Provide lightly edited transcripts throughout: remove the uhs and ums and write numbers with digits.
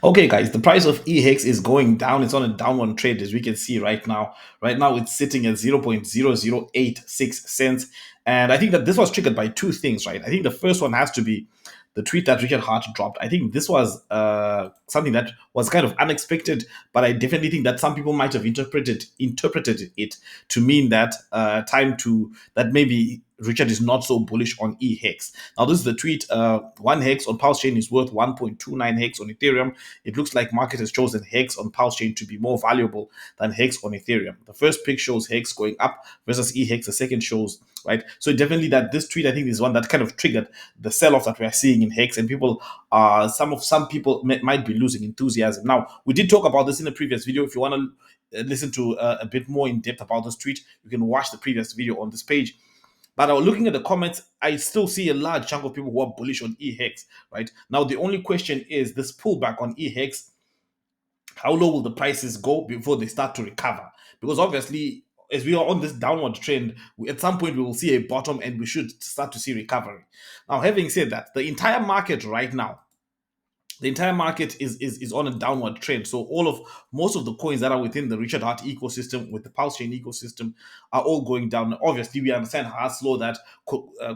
Okay, guys, the price of EHEX is going down. It's on a downward trend, as we can see right now. Right now, it's sitting at 0.0086 cents. And I think that this was triggered by two things, right? I think the first one has to be the tweet that Richard Hart dropped. I think this was something that was kind of unexpected, but I definitely think that some people might have interpreted it to mean that time to that maybe Richard is not so bullish on EHEX. Now, this is the tweet. One hex on Pulse Chain is worth 1.29 hex on Ethereum. It looks like market has chosen Hex on Pulse Chain to be more valuable than Hex on Ethereum. The first pic shows Hex going up versus EHEX. The second shows, right? So definitely that this tweet, I think, is one that kind of triggered the sell-off that we are seeing in Hex, and people some people might be losing enthusiasm. Now, we did talk about this in a previous video. If you want to listen to a bit more in depth about this tweet, you can watch the previous video on this page. But looking at the comments, I still see a large chunk of people who are bullish on EHEX, right? Now, the only question is this pullback on EHEX, how low will the prices go before they start to recover? Because obviously, as we are on this downward trend, at some point we will see a bottom and we should start to see recovery. Now, having said that, the entire market is on a downward trend. So most of the coins that are within the Richard Hart ecosystem, with the Pulse Chain ecosystem, are all going down. Obviously, we understand how slow that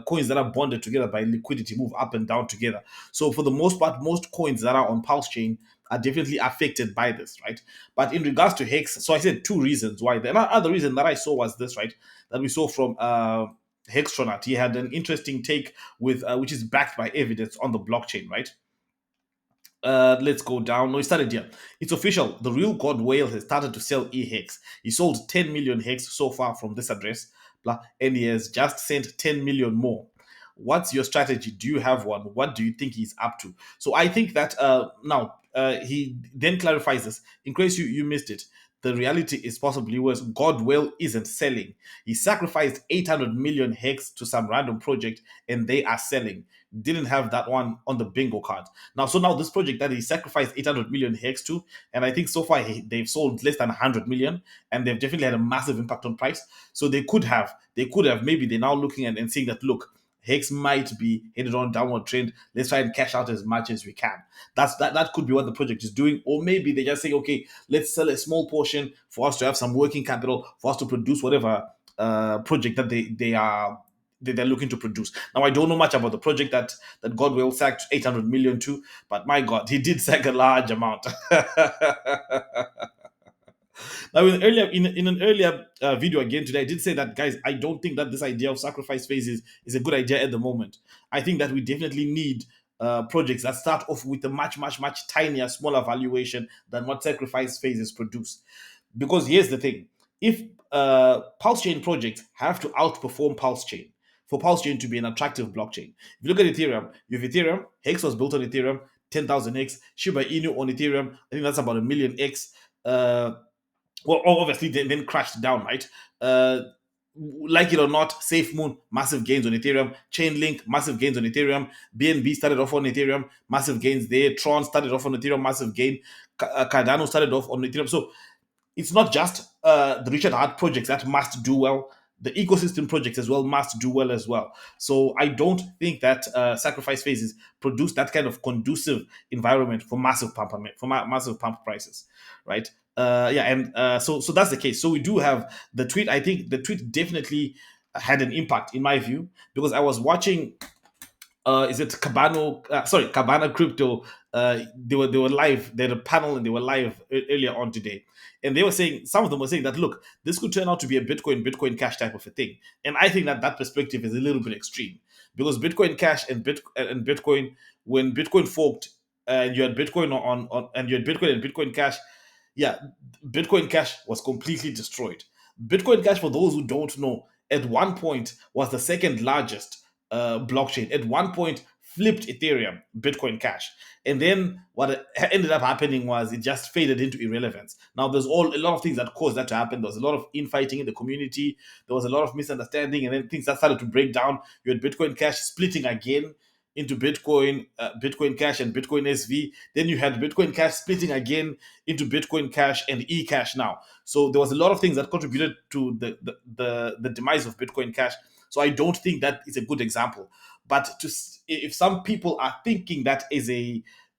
coins that are bonded together by liquidity move up and down together. So for the most part, most coins that are on Pulse Chain are definitely affected by this, right? But in regards to Hex, so I said two reasons why. The other reason that I saw was this, right? That we saw from Hextronaut. He had an interesting take with which is backed by evidence on the blockchain, right? Let's go down. No, he started here. It's official. The real God Whale has started to sell e-hex. He sold 10 million hex so far from this address, and he has just sent 10 million more. What's your strategy? Do you have one? What do you think he's up to? So I think that now he then clarifies this. In case you missed it, the reality is possibly worse. Godwell isn't selling. He sacrificed 800 million hex to some random project and they are selling. Didn't have that one on the bingo card. So now this project that he sacrificed 800 million hex to, and I think so far they've sold less than 100 million, and they've definitely had a massive impact on price. So they could have maybe they're now looking at and saying that, look, Hex might be headed on a downward trend. Let's try and cash out as much as we can. That could be what the project is doing, or maybe they just say, okay, let's sell a small portion for us to have some working capital for us to produce whatever project that they're looking to produce. Now, I don't know much about the project that Godwell sacked 800 million to, but my God, he did sack a large amount. Now, in an earlier video again today, I did say that, guys, I don't think that this idea of sacrifice phases is a good idea at the moment. I think that we definitely need projects that start off with a much, much, much tinier, smaller valuation than what sacrifice phases produce. Because here's the thing: if Pulse Chain projects have to outperform Pulse Chain for Pulse Chain to be an attractive blockchain. If you look at Ethereum, you have Ethereum. Hex was built on Ethereum, 10,000 X. Shiba Inu on Ethereum, I think that's about a million X. Well, obviously then crashed down, right? Like it or not, SafeMoon, massive gains on Ethereum. Chainlink, massive gains on Ethereum. BNB started off on Ethereum, massive gains there. Tron started off on Ethereum, massive gain. Cardano started off on Ethereum. So it's not just the Richard Hart projects that must do well. The ecosystem projects as well must do well as well. So I don't think that sacrifice phases produce that kind of conducive environment for massive pump prices, right? Yeah, and so that's the case. So we do have the tweet. I think the tweet definitely had an impact in my view, because I was watching is it Cabano? Cabana Crypto. They were live. They had a panel and they were live earlier on today, and they were saying, some of them were saying that, look, this could turn out to be a Bitcoin Cash type of a thing, and I think that perspective is a little bit extreme, because Bitcoin Cash and Bitcoin, when Bitcoin forked and you had Bitcoin on and you had Bitcoin and Bitcoin Cash, yeah, Bitcoin Cash was completely destroyed. Bitcoin Cash, for those who don't know, at one point was the second largest blockchain. At one point, flipped Ethereum, Bitcoin Cash, and then what ended up happening was it just faded into irrelevance. Now, there's a lot of things that caused that to happen. There was a lot of infighting in the community. There was a lot of misunderstanding, and then things that started to break down. You had Bitcoin Cash splitting again into Bitcoin Cash and Bitcoin SV. Then you had Bitcoin Cash splitting again into Bitcoin Cash and eCash now. So there was a lot of things that contributed to the demise of Bitcoin Cash. So I don't think that is a good example. But if some people are thinking that is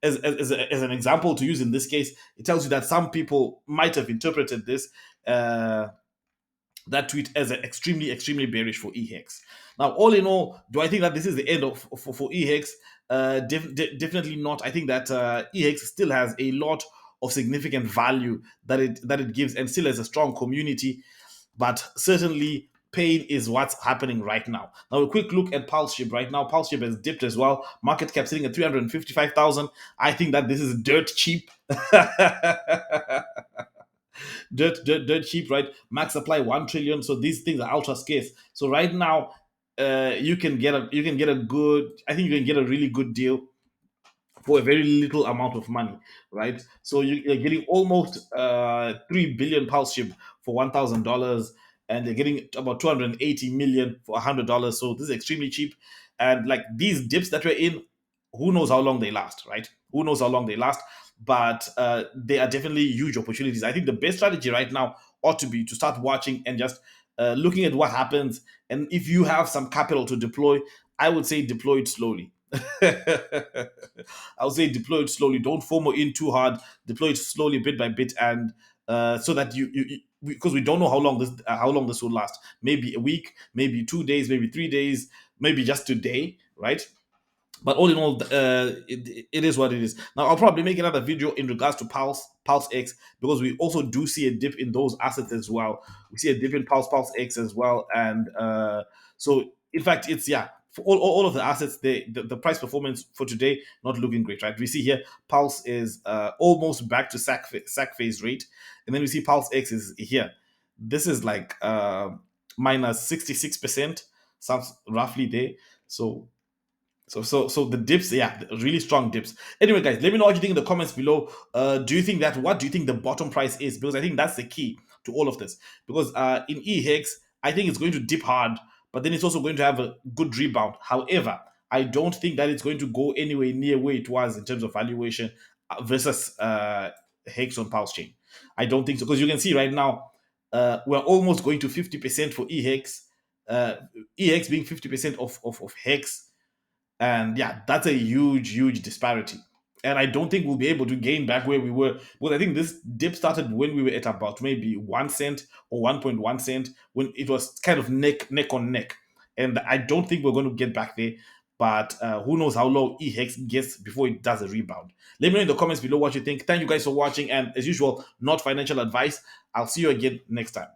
as an example to use in this case, it tells you that some people might have interpreted this uh, that tweet as an extremely bearish for EHEX. Now, all in all, do I think that this is the end of for EHEX? Definitely not. I think that EHEX still has a lot of significant value that it gives, and still has a strong community. But certainly, pain is what's happening right now. Now, a quick look at PulseShib right now. PulseShib has dipped as well. Market cap sitting at 355,000. I think that this is dirt cheap. Dirt cheap, right? Max supply 1 trillion. So these things are ultra scarce. So right now, you can get a good. I think you can get a really good deal for a very little amount of money, right? So you're getting almost 3 billion PulseShib for $1,000, and you're getting about 280 million for $100. So this is extremely cheap, and like these dips that we're in, who knows how long they last, right? Who knows how long they last? But they are definitely huge opportunities. I think the best strategy right now ought to be to start watching and just looking at what happens. And if you have some capital to deploy, I would say deploy it slowly. I would say deploy it slowly. Don't FOMO in too hard. Deploy it slowly, bit by bit, and so that because we don't know how long this will last. Maybe a week, maybe 2 days, maybe 3 days, maybe just today, right? But all in all, it is what it is. Now, I'll probably make another video in regards to PulseX, because we also do see a dip in those assets as well. We see a dip in PulseX as well, and so in fact, it's yeah. For all of the assets, the price performance for today not looking great, right? We see here Pulse is almost back to sack phase rate, and then we see PulseX is here. This is like minus 66%, sounds roughly there. So the dips, yeah, the really strong dips. Anyway, guys, let me know what you think in the comments below. What do you think the bottom price is? Because I think that's the key to all of this. Because in EHEX, I think it's going to dip hard, but then it's also going to have a good rebound. However, I don't think that it's going to go anywhere near where it was in terms of valuation versus Hex on Pulse Chain. I don't think so, because you can see right now we're almost going to 50% for EHEX. EHEX being 50% of Hex, and yeah, that's a huge disparity. And I don't think we'll be able to gain back where we were, because I think this dip started when we were at about maybe 1 cent or 1.1 cent, when it was kind of neck on neck. And I don't think we're going to get back there. But who knows how low EHEX gets before it does a rebound. Let me know in the comments below what you think. Thank you guys for watching. And as usual, not financial advice. I'll see you again next time.